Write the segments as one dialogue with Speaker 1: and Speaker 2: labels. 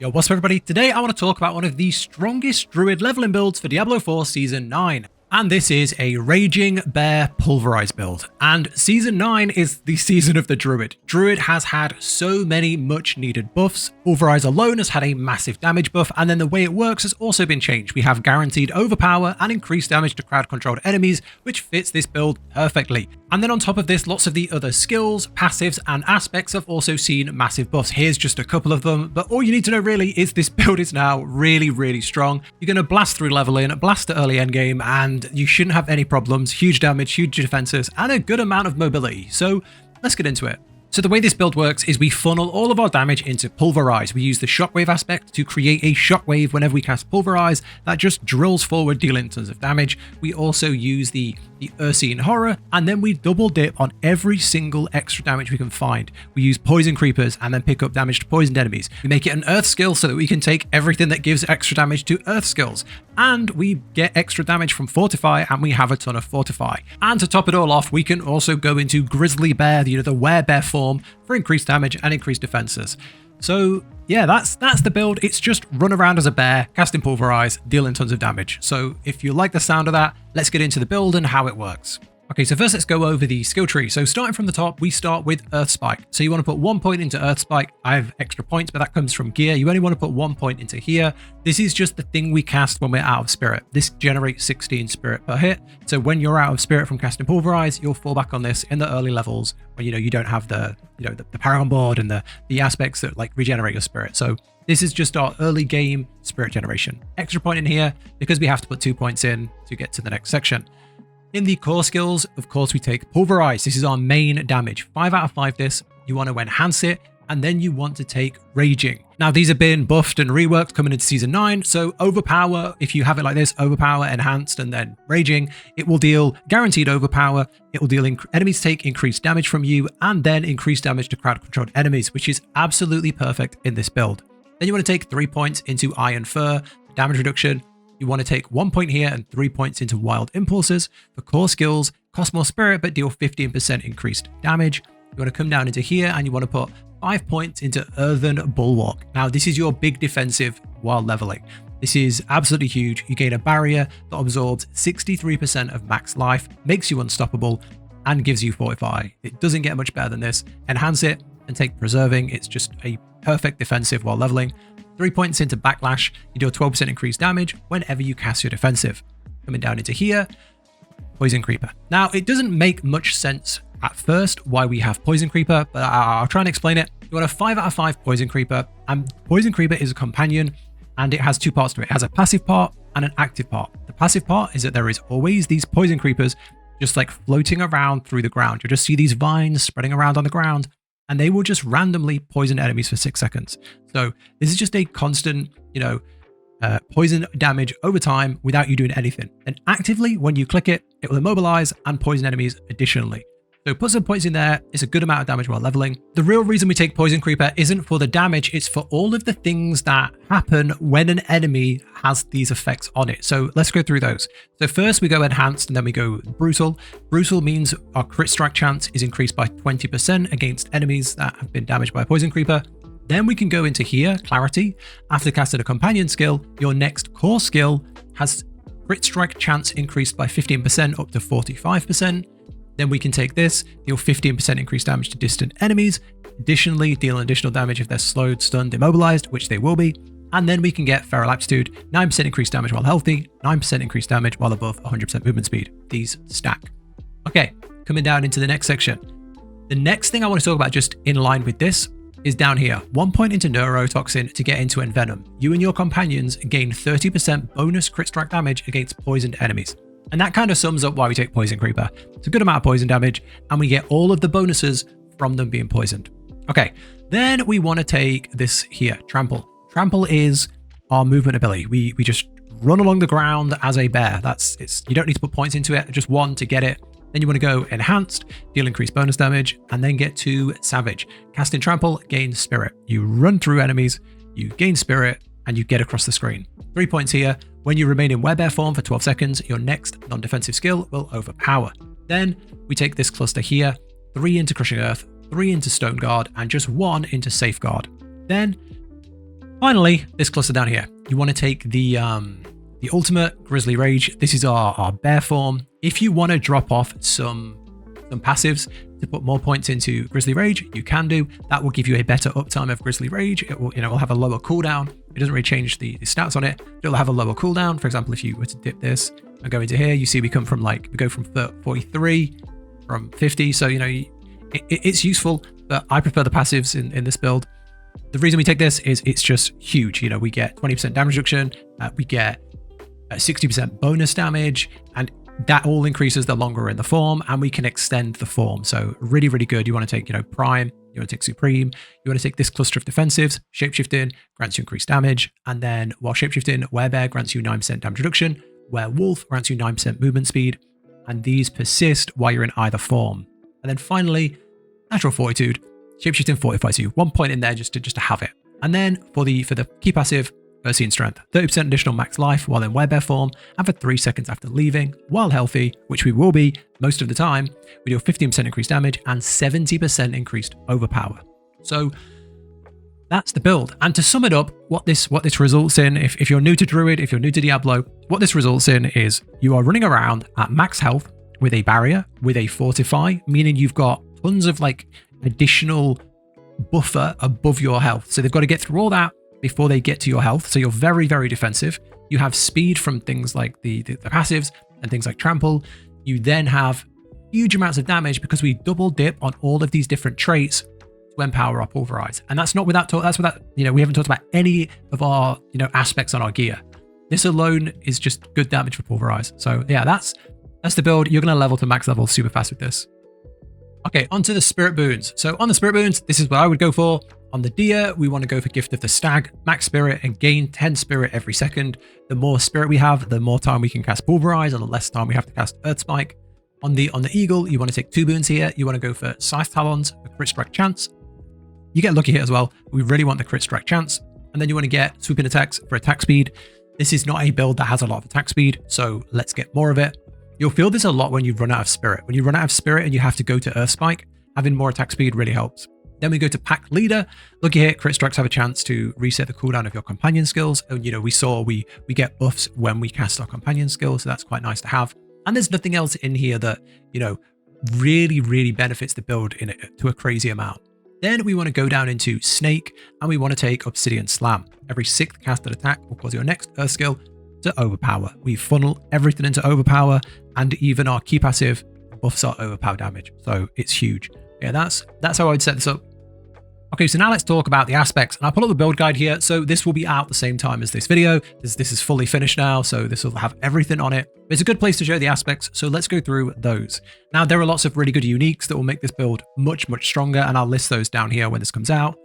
Speaker 1: Yo, what's up everybody? Today I want to talk about one of the strongest Druid leveling builds for Diablo 4 Season 9. And this is a Raging Bear Pulverize build. And Season 9 is the season of the Druid. Druid has had so many much needed buffs. Pulverize alone has had a massive damage buff, and then the way it works has also been changed. We have guaranteed overpower and increased damage to crowd controlled enemies, which fits this build perfectly. And then on top of this, lots of the other skills, passives, and aspects have also seen massive buffs. Here's just a couple of them, but all you need to know really is this build is now really strong. You're going to blast through leveling, blast the early endgame, and you shouldn't have any problems. Huge damage, huge defenses, and a good amount of mobility. So let's get into it. So the way this build works is we funnel all of our damage into Pulverize. We use the shockwave aspect to create a shockwave whenever we cast Pulverize that just drills forward, dealing tons of damage. We also use the Ursine Horror, and then we double dip on every single extra damage we can find. We use Poison Creepers and then pick up damage to poisoned enemies. We make it an Earth skill so that we can take everything that gives extra damage to Earth skills. And we get extra damage from Fortify, and we have a ton of Fortify. And to top it all off, we can also go into Grizzly Bear, the Werebear form, for increased damage and increased defenses. So yeah, that's the build. It's just run around as a bear, casting Pulverize, dealing tons of damage. So if you like the sound of that, let's get into the build and how it works. Okay, so first let's go over the skill tree. So starting from the top, we start with Earth Spike. So you want to put 1 point into Earth Spike. I have extra points, but that comes from gear. You only want to put 1 point into here. This is just the thing we cast when we're out of spirit. This generates 16 spirit per hit. So when you're out of spirit from casting Pulverize, you'll fall back on this in the early levels when you don't have the Paragon Board and the aspects that like regenerate your spirit. So this is just our early game spirit generation. Extra point in here because we have to put 2 points in to get to the next section. In the core skills, of course, we take Pulverize. This is our main damage. 5 out of 5 this. You want to enhance it, and then you want to take Raging. Now, these have been buffed and reworked coming into Season 9, so Overpower, if you have it like this, Overpower, Enhanced, and then Raging, it will deal guaranteed Overpower. It will deal enemies take increased damage from you, and then increased damage to crowd-controlled enemies, which is absolutely perfect in this build. Then you want to take 3 points into Iron Fur, damage reduction. You want to take 1 point here and 3 points into Wild Impulses. For core skills, cost more spirit but deal 15% increased damage. You want to come down into here and you want to put 5 points into Earthen Bulwark. Now this is your big defensive while leveling. This is absolutely huge. You gain a barrier that absorbs 63% of max life, makes you unstoppable, and gives you Fortify. It doesn't get much better than this. Enhance it and take Preserving. It's just a perfect defensive while leveling. 3 points into Backlash, you do a 12% increased damage whenever you cast your defensive. Coming down into here, Poison Creeper. Now, it doesn't make much sense at first why we have Poison Creeper, but I'll try and explain it. You want a 5 out of 5 Poison Creeper, and Poison Creeper is a companion, and it has two parts to it. It has a passive part and an active part. The passive part is that there is always these Poison Creepers just like floating around through the ground. You'll just see these vines spreading around on the ground, and they will just randomly poison enemies for 6 seconds. So this is just a constant, poison damage over time without you doing anything. And actively, when you click it, it will immobilize and poison enemies additionally. So put some points in there. It's a good amount of damage while leveling. The real reason we take Poison Creeper isn't for the damage. It's for all of the things that happen when an enemy has these effects on it. So let's go through those. So first we go Enhanced and then we go Brutal. Brutal means our crit strike chance is increased by 20% against enemies that have been damaged by a Poison Creeper. Then we can go into here, Clarity. After casting a companion skill, your next core skill has crit strike chance increased by 15% up to 45%. Then we can take this, deal 15% increased damage to distant enemies. Additionally, deal additional damage if they're slowed, stunned, immobilized, which they will be. And then we can get Feral Aptitude, 9% increased damage while healthy, 9% increased damage while above 100% movement speed. These stack. Okay, coming down into the next section. The next thing I want to talk about just in line with this is down here. 1 point into Neurotoxin to get into Envenom. You and your companions gain 30% bonus crit strike damage against poisoned enemies. And that kind of sums up why we take Poison Creeper. It's a good amount of poison damage, and we get all of the bonuses from them being poisoned. Okay, then we want to take this here, Trample. Trample is our movement ability. We just run along the ground as a bear. You don't need to put points into it, just 1 to get it. Then you want to go Enhanced, deal increased bonus damage, and then get to Savage. Casting Trample, gain Spirit. You run through enemies, you gain Spirit, and you get across the screen. 3 points here. When you remain in Werebear form for 12 seconds, your next non-defensive skill will overpower. Then we take this cluster here, 3 into Crushing Earth, 3 into Stone Guard, and just 1 into Safeguard. Then Finally, this cluster down here. You want to take the ultimate Grizzly Rage. This is our bear form. If you want to drop off some passives to put more points into Grizzly Rage, you can do. That will give you a better uptime of Grizzly Rage. It will, will have a lower cooldown. It doesn't really change the stats on it. It'll have a lower cooldown. For example, if you were to dip this and go into here, you see we go from 43 from 50. So, it's useful, but I prefer the passives in this build. The reason we take this is it's just huge. We get 20% damage reduction. We get 60% bonus damage, and that all increases the longer we're in the form, and we can extend the form. So really, really good. You want to take, Prime, you want to take Supreme, you want to take this cluster of defensives. Shapeshifting grants you increased damage, and then while Shapeshifting, Werebear grants you 9% damage reduction, Werewolf grants you 9% movement speed, and these persist while you're in either form. And then finally, Natural Fortitude, Shapeshifting fortifies you. 1 point in there just to have it. And then for the key passive, Ursine Strength, 30% additional max life while in Werebear form, and for 3 seconds after leaving, while healthy, which we will be most of the time, we do a 15% increased damage and 70% increased overpower. So that's the build. And to sum it up, what this results in, if you're new to Druid, if you're new to Diablo, what this results in is you are running around at max health with a barrier, with a fortify, meaning you've got tons of additional buffer above your health. So they've got to get through all that before they get to your health. So you're very, very defensive. You have speed from things like the passives and things like trample. You then have huge amounts of damage because we double dip on all of these different traits to empower our pulverize. And that's not without we haven't talked about any of our, aspects on our gear. This alone is just good damage for pulverize. So yeah, that's the build. You're going to level to max level super fast with this. Okay, onto the spirit boons. So on the spirit boons, this is what I would go for. On the deer, we want to go for Gift of the Stag, max spirit, and gain 10 spirit every second. The more spirit we have, the more time we can cast Pulverize, and the less time we have to cast Earth Spike. On the eagle, you want to take 2 boons here. You want to go for Scythe Talons, a crit strike chance. You get lucky here as well. We really want the crit strike chance. And then you want to get swooping attacks for attack speed. This is not a build that has a lot of attack speed, so let's get more of it. You'll feel this a lot when you run out of spirit. When you run out of spirit and you have to go to Earth Spike, having more attack speed really helps. Then we go to Pack Leader. Look here, crit strikes have a chance to reset the cooldown of your companion skills. And we saw we get buffs when we cast our companion skills, so that's quite nice to have. And there's nothing else in here that, really, really benefits the build to a crazy amount. Then we want to go down into Snake, and we want to take Obsidian Slam. Every 6th casted attack will cause your next Earth skill to overpower. We funnel everything into overpower, and even our key passive buffs our overpower damage. So it's huge. Yeah, that's how I would set this up. Okay, so now let's talk about the aspects. And I put up the build guide here, so this will be out the same time as this video. This is fully finished now, so this will have everything on it. It's a good place to show the aspects, so let's go through those. Now, there are lots of really good uniques that will make this build much, much stronger, and I'll list those down here when this comes out.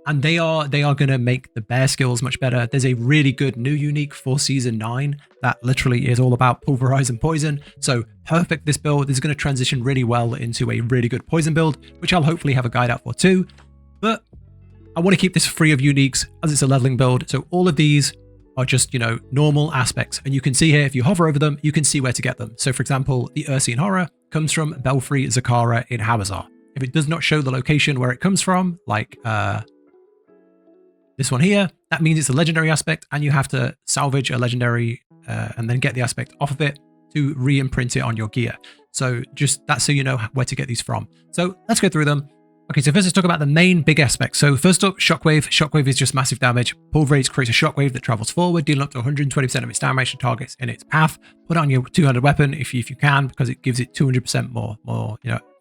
Speaker 1: And they are going to make the bear skills much better. There's a really good new unique for Season 9 that literally is all about pulverize and poison. So perfect, this build is going to transition really well into a really good poison build, which I'll hopefully have a guide out for too. But I want to keep this free of uniques as it's a leveling build. So all of these are just, normal aspects. And you can see here, if you hover over them, you can see where to get them. So for example, the Ursine Horror comes from Belfry Zakara in Hawazar. If it does not show the location where it comes from, like this one here, that means it's a legendary aspect, and you have to salvage a legendary and then get the aspect off of it to re-imprint it on your gear. So just that's so you know where to get these from. So let's go through them. Okay, so first let's talk about the main big aspects. So first up, Shockwave. Shockwave is just massive damage. Pulverize creates a shockwave that travels forward, dealing up to 120% of its damage to targets in its path. Put it on your 200 weapon if you can, because it gives it 200% more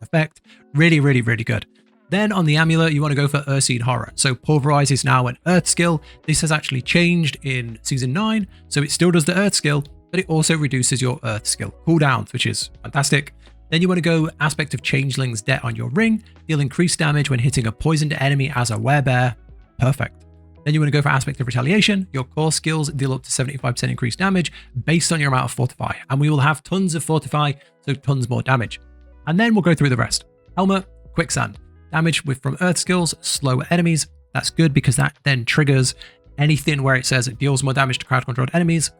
Speaker 1: effect. Really, really, really good. Then on the amulet, you want to go for Ursine Horror. So Pulverize is now an Earth skill. This has actually changed in Season 9, so it still does the Earth skill, but it also reduces your Earth skill cooldowns, which is fantastic. Then you want to go Aspect of Changeling's Debt on your ring. Deal increased damage when hitting a poisoned enemy as a werebear. Perfect. Then you want to go for Aspect of Retaliation. Your core skills deal up to 75% increased damage based on your amount of Fortify. And we will have tons of Fortify, so tons more damage. And then we'll go through the rest. Helmet, Quicksand. Damage from Earth skills, slow enemies. That's good because that then triggers anything where it says it deals more damage to crowd-controlled enemies.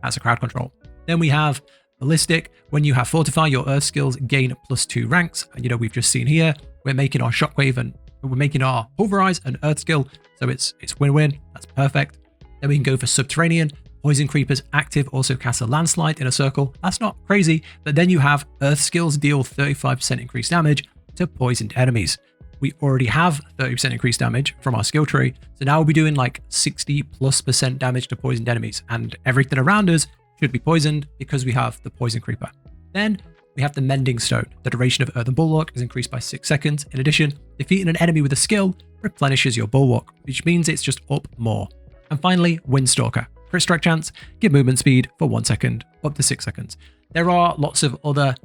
Speaker 1: That's a crowd control. Then we have Ballistic. When you have Fortify, your Earth skills gain +2 ranks. And we've just seen here, we're making our Shockwave and We're making our pulverize and earth skill, so it's win-win. That's perfect. Then we can go for subterranean. Poison creepers active also cast a landslide in a circle. That's not crazy, but then you have earth skills deal 35% increased damage to poisoned enemies. We already have 30% increased damage from our skill tree, so now we'll be doing like 60+% damage to poisoned enemies, and everything around us should be poisoned because we have the poison creeper. Then we have the mending stone. The duration of earthen bulwark is increased by 6 seconds. In addition, defeating an enemy with a skill replenishes your bulwark, which means it's just up more. And finally, Windstalker. Crit strike chance, give movement speed for 1 second, up to 6 seconds. There are lots of other,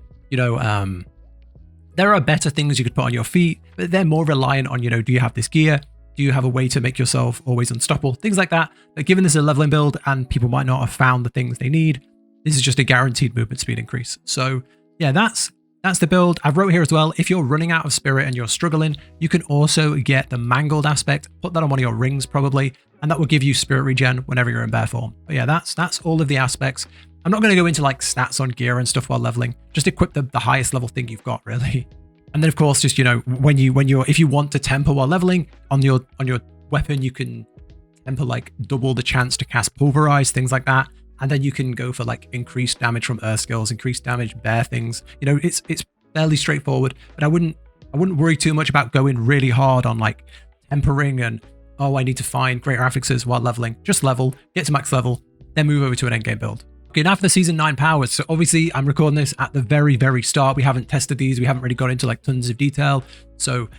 Speaker 1: there are better things you could put on your feet, but they're more reliant on, do you have this gear? Do you have a way to make yourself always unstoppable? Things like that. But given this is a leveling build and people might not have found the things they need, this is just a guaranteed movement speed increase. So yeah, that's the build. I wrote here as well, if you're running out of spirit and you're struggling, you can also get the mangled aspect, put that on one of your rings probably, and that will give you spirit regen whenever you're in bear form. But yeah, that's all of the aspects. I'm not going to go into like stats on gear and stuff while leveling. Just equip the highest level thing you've got, really. And then of course, just if you want to temper while leveling on your weapon, you can temper like double the chance to cast pulverize, things like that. And then you can go for like increased damage from earth skills, increased damage bear things. It's fairly straightforward, but I wouldn't worry too much about going really hard on like tempering and I need to find greater affixes while leveling. Just level, get to max level, then move over to an endgame build. Okay, now for the season 9 powers. So obviously I'm recording this at the very, very start. We haven't tested these. We haven't really got into like tons of detail. So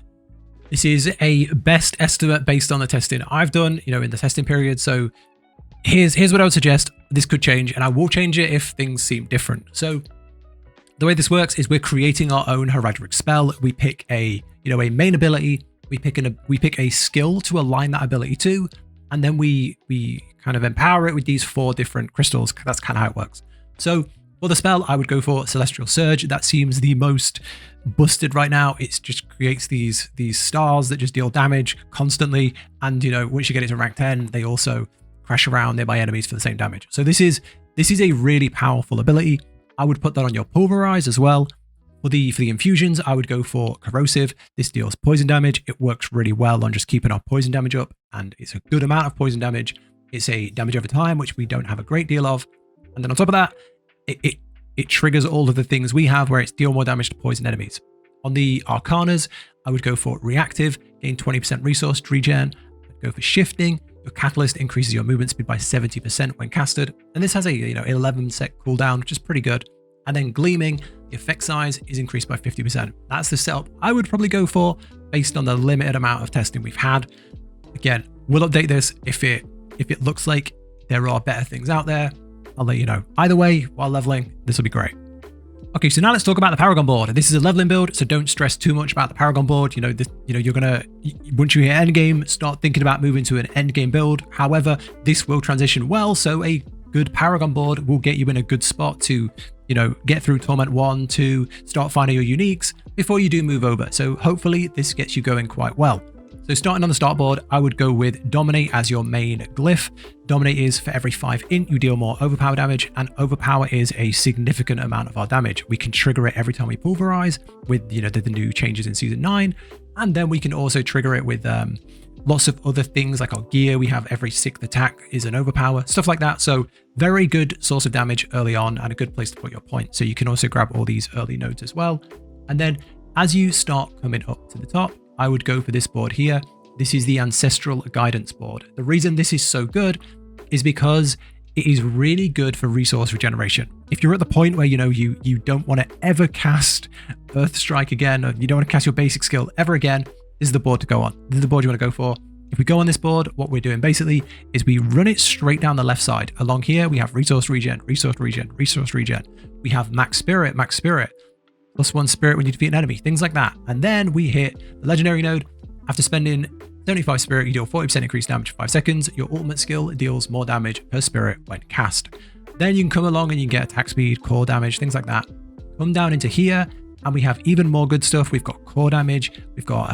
Speaker 1: this is a best estimate based on the testing I've done, in the testing period. So here's what I would suggest. This could change and I will change it if things seem different. So the way this works is we're creating our own horadric spell. We pick a main ability. We pick a skill to align that ability to, and then we kind of empower it with these 4 different crystals. That's kind of how it works. So for the spell, I would go for Celestial Surge. That seems the most busted right now. It just creates these stars that just deal damage constantly. And once you get it to rank 10, they also crash around nearby enemies for the same damage. So this is a really powerful ability. I would put that on your pulverize as well. For the infusions, I would go for Corrosive. This deals poison damage. It works really well on just keeping our poison damage up, and it's a good amount of poison damage. It's a damage over time, which we don't have a great deal of. And then on top of that, it triggers all of the things we have where it's deal more damage to poison enemies. On the Arcanas, I would go for Reactive, gain 20% resource regen. I'd go for Shifting. Your Catalyst increases your movement speed by 70% when casted. And this has a 11 sec cooldown, which is pretty good. And then Gleaming, the effect size is increased by 50%. That's the setup I would probably go for based on the limited amount of testing we've had. Again, we'll update this if it looks like there are better things out there. I'll let you know. Either way, while leveling, this will be great. Okay, so now let's talk about the Paragon Board. This is a leveling build, so don't stress too much about the Paragon Board. You're gonna, once you hit endgame, start thinking about moving to an endgame build. However, this will transition well, so a good Paragon Board will get you in a good spot to, get through Torment 1, 2, start finding your uniques before you do move over. So hopefully this gets you going quite well. So starting on the start board, I would go with Dominate as your main glyph. Dominate is for every 5 int, you deal more overpower damage, and overpower is a significant amount of our damage. We can trigger it every time we pulverize with, the new changes in season 9. And then we can also trigger it with lots of other things like our gear. We have every 6th attack is an overpower, stuff like that. So very good source of damage early on and a good place to put your point. So you can also grab all these early nodes as well. And then as you start coming up to the top, I would go for this board here. This is the Ancestral Guidance board. The reason this is so good is because it is really good for resource regeneration. If you're at the point where, you don't want to ever cast Earth Strike again, or you don't want to cast your basic skill ever again, this is the board to go on. This is the board you want to go for. If we go on this board, what we're doing basically is we run it straight down the left side. Along here, we have resource regen, resource regen, resource regen. We have max spirit, +1 spirit when you defeat an enemy, things like that. And then we hit the legendary node. After spending 75 spirit, you deal 40% increased damage for 5 seconds. Your ultimate skill deals more damage per spirit when cast. Then you can come along and you can get attack speed, core damage, things like that. Come down into here and we have even more good stuff. We've got core damage. We've got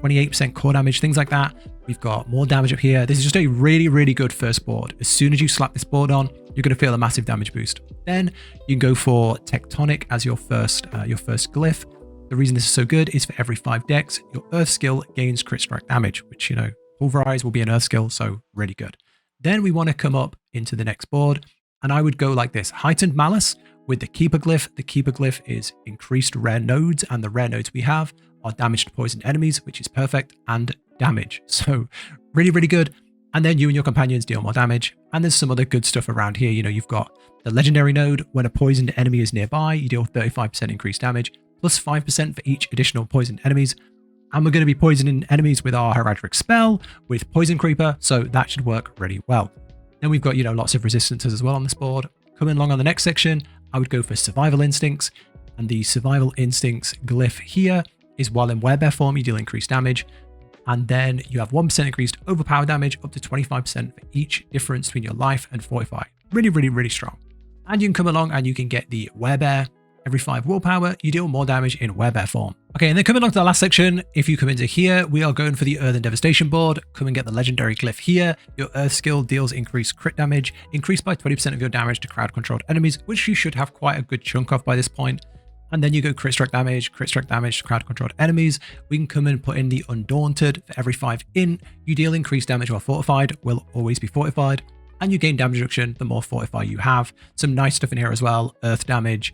Speaker 1: 28% core damage, things like that. We've got more damage up here. This is just a really, really good first board. As soon as you slap this board on, you're going to feel a massive damage boost. Then you can go for Tectonic as your first glyph. The reason this is so good is for every 5 decks, your Earth skill gains crit strike damage, which, pulverize will be an Earth skill, so really good. Then we want to come up into the next board, and I would go like this. Heightened Malice with the Keeper Glyph. The Keeper Glyph is increased rare nodes, and the rare nodes we have are damage to poisoned enemies, which is perfect, and damage. So really, really good. And then you and your companions deal more damage. And there's some other good stuff around here. You've got the legendary node. When a poisoned enemy is nearby, you deal 35% increased damage, plus 5% for each additional poisoned enemies. And we're going to be poisoning enemies with our horadric spell, with Poison Creeper, so that should work really well. Then we've got, lots of resistances as well on this board. Coming along on the next section, I would go for Survival Instincts. And the Survival Instincts glyph here is while in werebear form, you deal increased damage. And then you have 1% increased overpower damage, up to 25% for each difference between your life and fortify. Really, really, really strong. And you can come along and you can get the werebear. Every 5 willpower, you deal more damage in werebear form. Okay, and then coming along to the last section, if you come into here, we are going for the Earth and Devastation board. Come and get the legendary glyph here. Your Earth skill deals increased crit damage, increased by 20% of your damage to crowd-controlled enemies, which you should have quite a good chunk of by this point. And then you go crit strike damage to crowd-controlled enemies. We can come and put in the Undaunted. For every 5 int, you deal increased damage while fortified, will always be fortified. And you gain damage reduction the more fortify you have. Some nice stuff in here as well. Earth damage,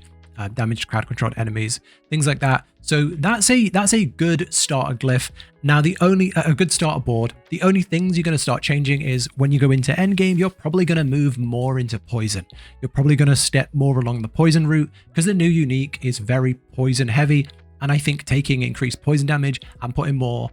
Speaker 1: damage to crowd-controlled enemies, things like that. So that's a good starter glyph. Now a good starter board, the only things you're going to start changing is when you go into endgame, you're probably going to move more into poison. You're probably going to step more along the poison route because the new unique is very poison heavy. And I think taking increased poison damage and putting more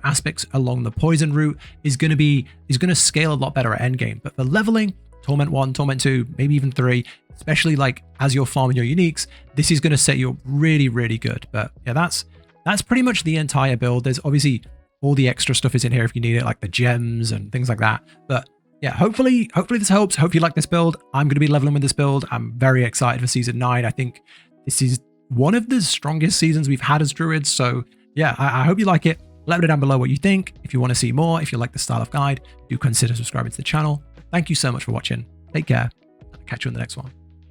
Speaker 1: aspects along the poison route is going to scale a lot better at endgame. But for leveling, Torment 1, Torment 2, maybe even 3, especially like as you're farming your uniques, this is going to set you up really, really good. But yeah, that's pretty much the entire build. There's obviously all the extra stuff is in here if you need it, like the gems and things like that. But yeah, hopefully this helps. Hope you like this build. I'm going to be leveling with this build. I'm very excited for season 9. I think this is one of the strongest seasons we've had as Druids. So yeah, I hope you like it. Let me know down below what you think. If you want to see more, if you like the style of guide, do consider subscribing to the channel. Thank you so much for watching. Take care. I'll catch you in the next one.